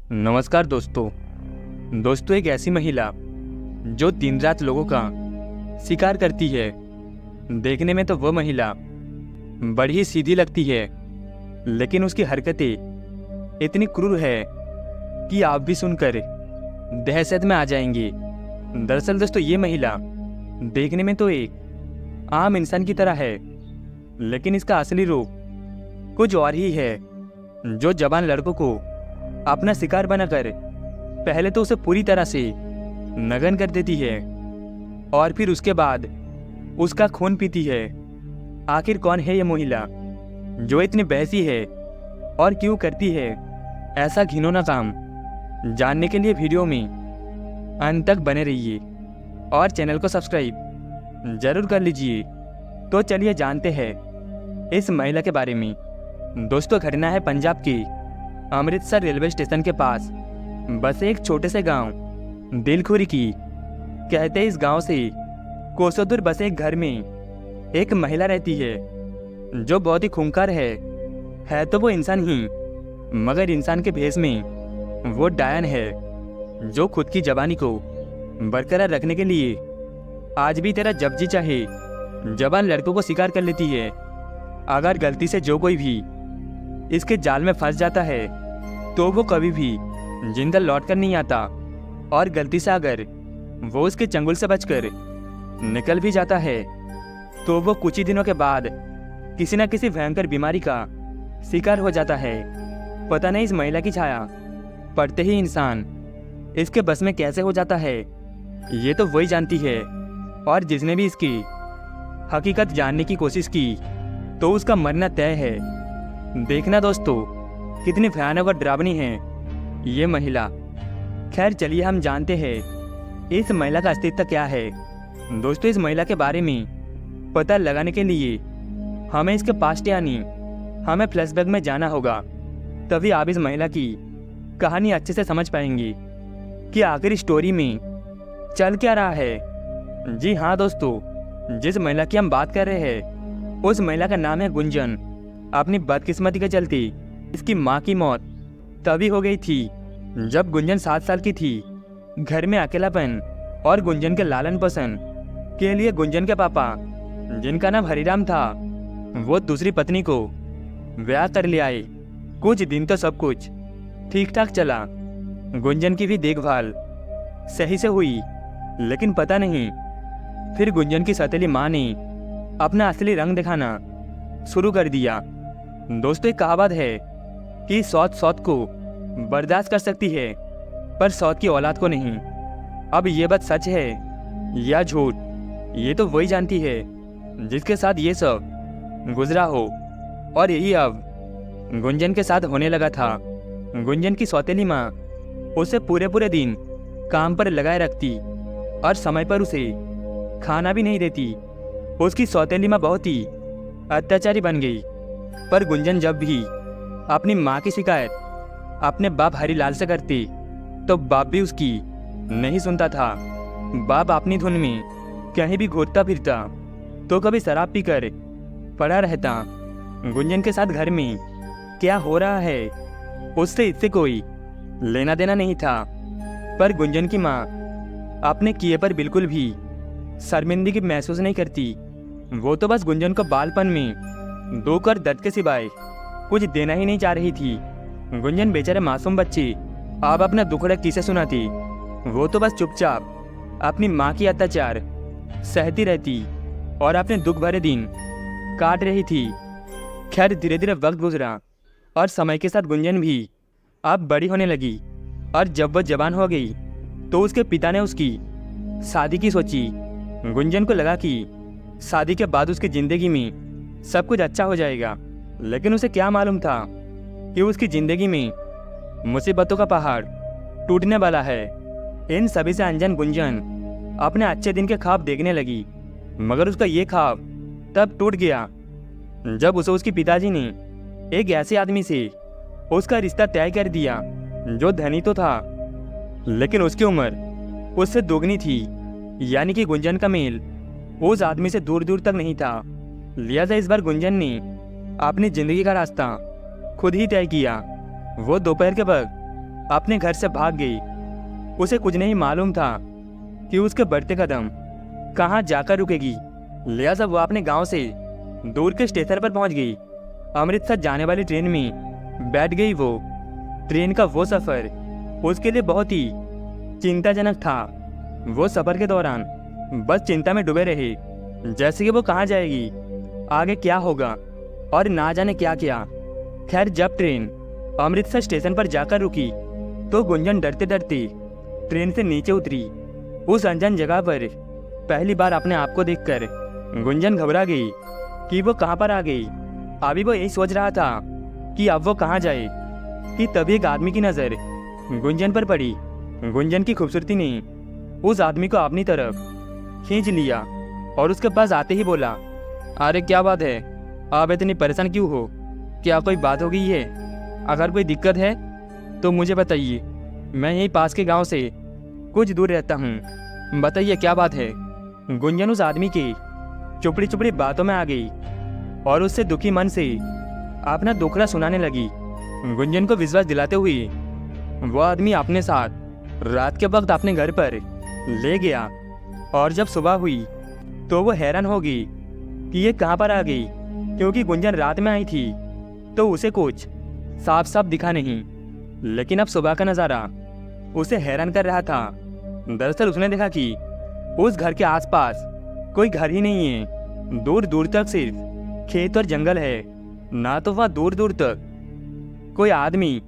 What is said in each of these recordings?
नमस्कार दोस्तों। एक ऐसी महिला जो दिन रात लोगों का शिकार करती है। देखने में तो वह महिला बड़ी ही सीधी लगती है, लेकिन उसकी हरकतें इतनी क्रूर है कि आप भी सुनकर दहशत में आ जाएंगे। दरअसल दोस्तों, ये महिला देखने में तो एक आम इंसान की तरह है, लेकिन इसका असली रूप कुछ और ही है। जो जवान लड़कों को अपना शिकार बनाकर पहले तो उसे पूरी तरह से नगन कर देती है और फिर उसके बाद उसका खून पीती है। आखिर कौन है ये महिला जो इतनी बहसी है और क्यों करती है ऐसा घिनौना काम? जानने के लिए वीडियो में अंत तक बने रहिए और चैनल को सब्सक्राइब जरूर कर लीजिए। तो चलिए जानते हैं इस महिला के बारे में। दोस्तों, घटना है पंजाब के अमृतसर रेलवे स्टेशन के पास बसे एक छोटे से गांव दिलखुरी की। कहते इस गांव से कोसों दूर बसे एक घर में एक महिला रहती है जो बहुत ही खूंखार है तो वो इंसान ही, मगर इंसान के भेष में वो डायन है जो खुद की जवानी को बरकरार रखने के लिए आज भी तेरा जब जी चाहे जवान लड़कों को शिकार कर लेती है। अगर गलती से जो कोई भी इसके जाल में फंस जाता है तो वो कभी भी जिंदा लौट कर नहीं आता, और गलती से अगर वो उसके चंगुल से बचकर निकल भी जाता है तो वो कुछ ही दिनों के बाद किसी न किसी भयंकर बीमारी का शिकार हो जाता है। पता नहीं इस महिला की छाया पड़ते ही इंसान इसके बस में कैसे हो जाता है, ये तो वही जानती है। और जिसने भी इसकी हकीकत जानने की कोशिश की तो उसका मरना तय है। देखना दोस्तों, कितनी भयानक और डरावनी है ये महिला। खैर चलिए हम जानते हैं इस महिला का अस्तित्व क्या है। दोस्तों, इस महिला के बारे में पता लगाने के लिए हमें इसके पास्ट यानी हमें फ्लैशबैक में जाना होगा, तभी आप इस महिला की कहानी अच्छे से समझ पाएंगे कि आखिर स्टोरी में चल क्या रहा है। जी हाँ दोस्तों, जिस महिला की हम बात कर रहे हैं उस महिला का नाम है गुंजन। अपनी बदकिस्मती के चलते इसकी माँ की मौत तभी हो गई थी जब गुंजन 7 साल की थी। घर में अकेलापन और गुंजन के लालन पोषण के लिए गुंजन के पापा, जिनका नाम हरिराम था, वो दूसरी पत्नी को ब्याह कर ले आए। कुछ दिन तो सब कुछ ठीक ठाक चला, गुंजन की भी देखभाल सही से हुई, लेकिन पता नहीं फिर गुंजन की सौतेली माँ ने अपना असली रंग दिखाना शुरू कर दिया। दोस्तों, एक कहावत है कि सौत को बर्दाश्त कर सकती है पर सौत की औलाद को नहीं। अब ये बात सच है या झूठ, ये तो वही जानती है जिसके साथ ये सब गुजरा हो, और यही अब गुंजन के साथ होने लगा था। गुंजन की सौतेली माँ उसे पूरे दिन काम पर लगाए रखती और समय पर उसे खाना भी नहीं देती। उसकी सौतेली माँ बहुत ही अत्याचारी बन गई, पर गुंजन जब भी अपनी माँ की शिकायत अपने बाप हरिलाल से करती तो बाप भी उसकी नहीं सुनता था। बाप अपनी धुन में कहीं भी घूमता फिरता तो कभी शराब पीकर पड़ा रहता। गुंजन के साथ घर में क्या हो रहा है उससे इससे कोई लेना देना नहीं था, पर गुंजन की माँ अपने किए पर बिल्कुल भी शर्मिंदगी महसूस नहीं करती। वो तो बस गुंजन को बालपन में दुख और दर्द के सिवाय कुछ देना ही नहीं चाह रही थी। गुंजन बेचारे मासूम बच्ची अब अपना दुखड़ा किसे सुनाती? वो तो बस चुपचाप अपनी माँ की अत्याचार सहती रहती और अपने दुख भरे दिन काट रही थी। खैर धीरे धीरे वक्त गुजरा और समय के साथ गुंजन भी अब बड़ी होने लगी, और जब वह जवान हो गई तो उसके पिता ने उसकी शादी की सोची। गुंजन को लगा कि शादी के बाद उसकी ज़िंदगी में सब कुछ अच्छा हो जाएगा, लेकिन उसे क्या मालूम था कि उसकी ज़िंदगी में मुसीबतों का पहाड़ टूटने वाला है। इन सभी से अनजान गुंजन अपने अच्छे दिन के ख्वाब देखने लगी, मगर उसका ये ख्वाब तब टूट गया जब उसे उसके पिताजी ने एक ऐसे आदमी से उसका रिश्ता तय कर दिया जो धनी तो था, लेकिन उसकी उम्र उससे दोगुनी थी। यानी कि गुंजन का मेल उस आदमी से दूर दूर तक नहीं था। लिहाजा इस बार गुंजन ने अपनी जिंदगी का रास्ता खुद ही तय किया। वो दोपहर के वक्त अपने घर से भाग गई। उसे कुछ नहीं मालूम था कि उसके बढ़ते कदम कहाँ जाकर रुकेगी। लिहाजा वो अपने गांव से दूर के स्टेशन पर पहुंच गई। अमृतसर जाने वाली ट्रेन में बैठ गई वो। ट्रेन का वो सफ़र उसके लिए बहुत ही चिंताजनक था। वो सफ़र के दौरान बस चिंता में डूबे रहे, जैसे कि वो कहाँ जाएगी, आगे क्या होगा और ना जाने क्या क्या। खैर, जब ट्रेन अमृतसर स्टेशन पर जाकर रुकी तो गुंजन डरते डरते ट्रेन से नीचे उतरी। उस अनजान जगह पर पहली बार अपने आप को देखकर गुंजन घबरा गई कि वो कहाँ पर आ गई। अभी वो यही सोच रहा था कि अब वो कहाँ जाए कि तभी एक आदमी की नज़र गुंजन पर पड़ी। गुंजन की खूबसूरती ने उस आदमी को अपनी तरफ खींच लिया और उसके पास आते ही बोला, अरे क्या बात है, आप इतनी परेशान क्यों हो? क्या कोई बात हो गई है? अगर कोई दिक्कत है तो मुझे बताइए। मैं यहीं पास के गांव से कुछ दूर रहता हूँ, बताइए क्या बात है। गुंजन उस आदमी की चुपड़ी चुपड़ी बातों में आ गई और उससे दुखी मन से अपना दुखड़ा सुनाने लगी। गुंजन को विश्वास दिलाते हुए वो आदमी अपने साथ रात के वक्त अपने घर पर ले गया और जब सुबह हुई तो वो हैरान हो गई कि ये कहाँ पर आ गई, क्योंकि गुंजन रात में आई थी तो उसे कुछ साफ साफ दिखा नहीं, लेकिन अब सुबह का नज़ारा उसे हैरान कर रहा था। दरअसल उसने देखा कि उस घर के आसपास कोई घर ही नहीं है। दूर दूर तक सिर्फ खेत और जंगल है। ना तो वहाँ दूर दूर तक कोई आदमी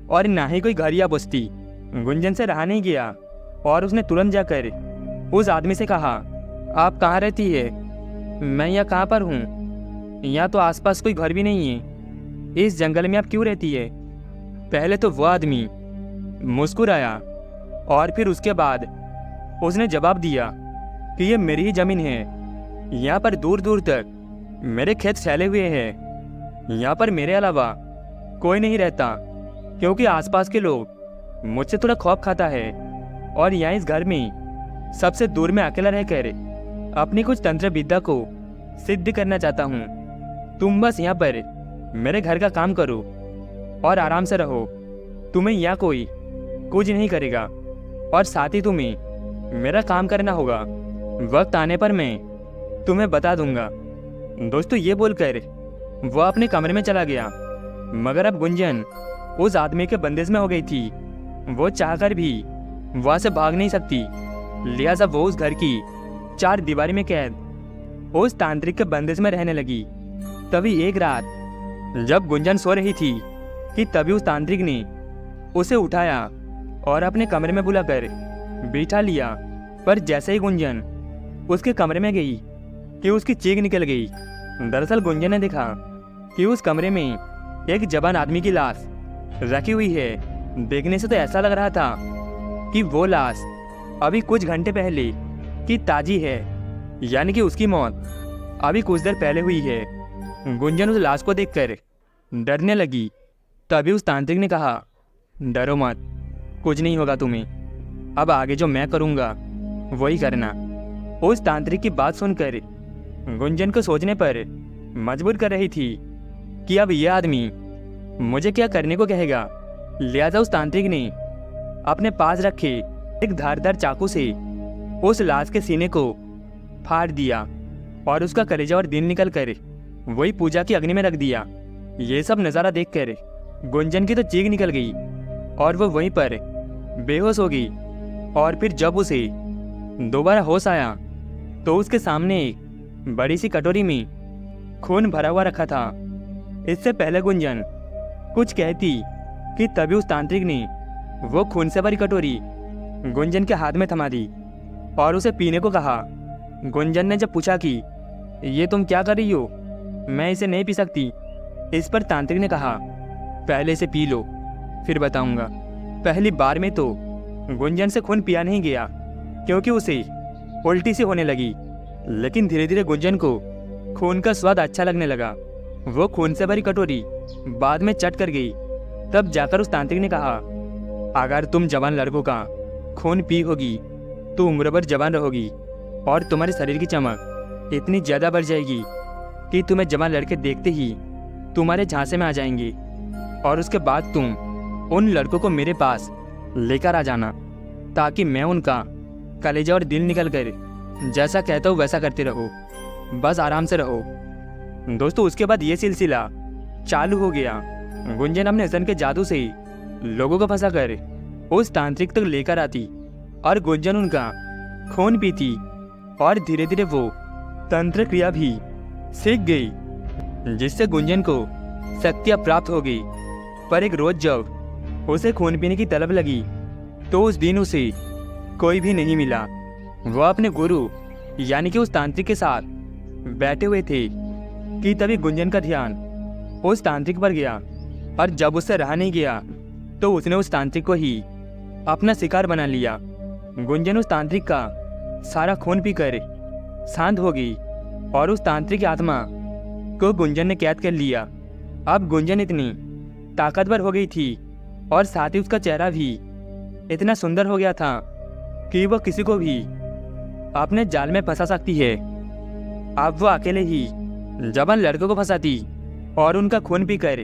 और ना ही कोई घर या बस्ती। गुंजन से रहा नहीं गया और उसने तुरंत जाकर उस आदमी से कहा, आप कहाँ रहती है? मैं यहाँ कहाँ पर हूँ? यहाँ तो आसपास कोई घर भी नहीं है। इस जंगल में आप क्यों रहती है? पहले तो वो आदमी मुस्कुराया और फिर उसके बाद उसने जवाब दिया कि ये मेरी ही ज़मीन है। यहाँ पर दूर दूर तक मेरे खेत फैले हुए हैं। यहाँ पर मेरे अलावा कोई नहीं रहता, क्योंकि आसपास के लोग मुझसे थोड़ा खौफ खाता है और यहाँ इस घर में सबसे दूर में अकेला रहकर अपनी कुछ तंत्र विद्या को सिद्ध करना चाहता हूँ। तुम बस यहाँ पर मेरे घर का काम करो और आराम से रहो। तुम्हें यहाँ कोई कुछ नहीं करेगा और साथ ही तुम्हें मेरा काम करना होगा। वक्त आने पर मैं तुम्हें बता दूंगा। दोस्तों, ये बोलकर वो अपने कमरे में चला गया। मगर अब गुंजन उस आदमी के बंदिश में हो गई थी। वो चाहकर भी वहाँ से भाग नहीं सकती। लिहाजा वो उस घर की चार दीवारी में कैद उस तांत्रिक के बंदिश में रहने लगी। तभी एक रात जब गुंजन सो रही थी कि तभी उस तांत्रिक ने उसे उठाया और अपने कमरे में बुलाकर बिठा लिया। पर जैसे ही गुंजन उसके कमरे में गई कि उसकी चीख निकल गई। दरअसल गुंजन ने देखा कि उस कमरे में एक जवान आदमी की लाश रखी हुई है। देखने से तो ऐसा लग रहा था कि वो लाश अभी कुछ घंटे पहले की ताजी है, यानी कि उसकी मौत अभी कुछ देर पहले हुई है। गुंजन उस लाश को देखकर डरने लगी। तभी उस तांत्रिक ने कहा, डरो मत, कुछ नहीं होगा तुम्हें। अब आगे जो मैं करूँगा वही करना। उस तांत्रिक की बात सुनकर गुंजन को सोचने पर मजबूर कर रही थी कि अब यह आदमी मुझे क्या करने को कहेगा। लिहाजा उस तांत्रिक ने अपने पास रखे एक धारदार चाकू से उस लाश के सीने को फाड़ दिया और उसका कलेजा और दिल निकल कर वही पूजा की अग्नि में रख दिया। ये सब नज़ारा देखकर गुंजन की तो चीख निकल गई और वो वहीं पर बेहोश हो गई। और फिर जब उसे दोबारा होश आया तो उसके सामने एक बड़ी सी कटोरी में खून भरा हुआ रखा था। इससे पहले गुंजन कुछ कहती कि तभी उस तांत्रिक ने वो खून से भरी कटोरी गुंजन के हाथ में थमा दी और उसे पीने को कहा। गुंजन ने जब पूछा कि ये तुम क्या कर रही हो, मैं इसे नहीं पी सकती। इस पर तांत्रिक ने कहा, पहले इसे पी लो फिर बताऊंगा। पहली बार में तो गुंजन से खून पिया नहीं गया, क्योंकि उसे उल्टी सी होने लगी। लेकिन धीरे धीरे गुंजन को खून का स्वाद अच्छा लगने लगा। वो खून से भरी कटोरी बाद में चट कर गई। तब जाकर उस तांत्रिक ने कहा, अगर तुम जवान लड़कों का खून पी होगी तो उम्र भर जवान रहोगी और तुम्हारे शरीर की चमक इतनी ज़्यादा बढ़ जाएगी कि तुम्हें जवान लड़के देखते ही तुम्हारे झांसे में आ जाएंगे और उसके बाद तुम उन लड़कों को मेरे पास लेकर आ जाना, ताकि मैं उनका कलेजा और दिल निकल कर जैसा कहता हूँ वैसा करते रहो, बस आराम से रहो। दोस्तों उसके बाद ये सिलसिला चालू हो गया। गुंजन अपने हसन के जादू से ही लोगों को फंसा कर उस तांत्रिक तक लेकर आती और गुंजन उनका खून पीती और धीरे धीरे वो तंत्र क्रिया भी सीख गई, जिससे गुंजन को शक्तियाँ प्राप्त हो गई। पर एक रोज जब उसे खून पीने की तलब लगी तो उस दिन उसे कोई भी नहीं मिला। वह अपने गुरु यानी कि उस तांत्रिक के साथ बैठे हुए थे कि तभी गुंजन का ध्यान उस तांत्रिक पर गया, और जब उससे रहा नहीं गया तो उसने उस तांत्रिक को ही अपना शिकार बना लिया। गुंजन उस तांत्रिक का सारा खून पीकर शांत हो गई और उस तांत्रिक की आत्मा को गुंजन ने कैद कर लिया। अब गुंजन इतनी ताकतवर हो गई थी और साथ ही उसका चेहरा भी इतना सुंदर हो गया था कि वह किसी को भी अपने जाल में फंसा सकती है। अब वह अकेले ही जवान लड़कों को फंसाती और उनका खून पीकर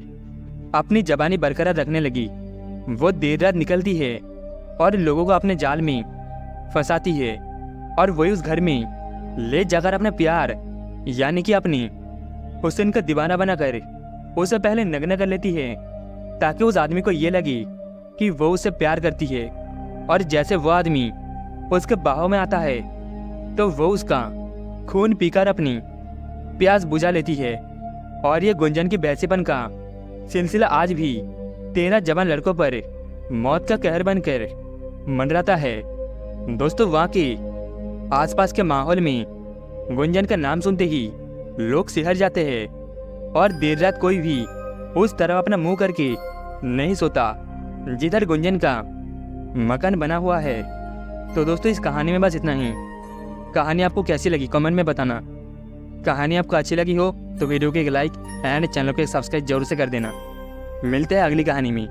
अपनी जबानी बरकरार रखने लगी। वो देर रात निकलती है और लोगों को अपने जाल में फंसाती है, और वही उस घर में ले जाकर अपने प्यार यानी कि अपनी हुस्न का दीवाना बनाकर उसे पहले नग्न कर लेती है, ताकि उस आदमी को ये लगे कि वो उससे प्यार करती है। और जैसे वो आदमी उसके बाहों में आता है तो वो उसका खून पीकर अपनी प्यास बुझा लेती है। और ये गुंजन की बैसीपन का सिलसिला आज भी 13 जवान लड़कों पर मौत का कहर बनकर मंडराता है। दोस्तों वहाँ के आसपास के माहौल में गुंजन का नाम सुनते ही लोग सिहर जाते हैं, और देर रात कोई भी उस तरफ अपना मुंह करके नहीं सोता जिधर गुंजन का मकान बना हुआ है। तो दोस्तों इस कहानी में बस इतना ही। कहानी आपको कैसी लगी कमेंट में बताना। कहानी आपको अच्छी लगी हो तो वीडियो को एक लाइक एंड चैनल को एक सब्सक्राइब जरूर से कर देना। मिलते हैं अगली कहानी में।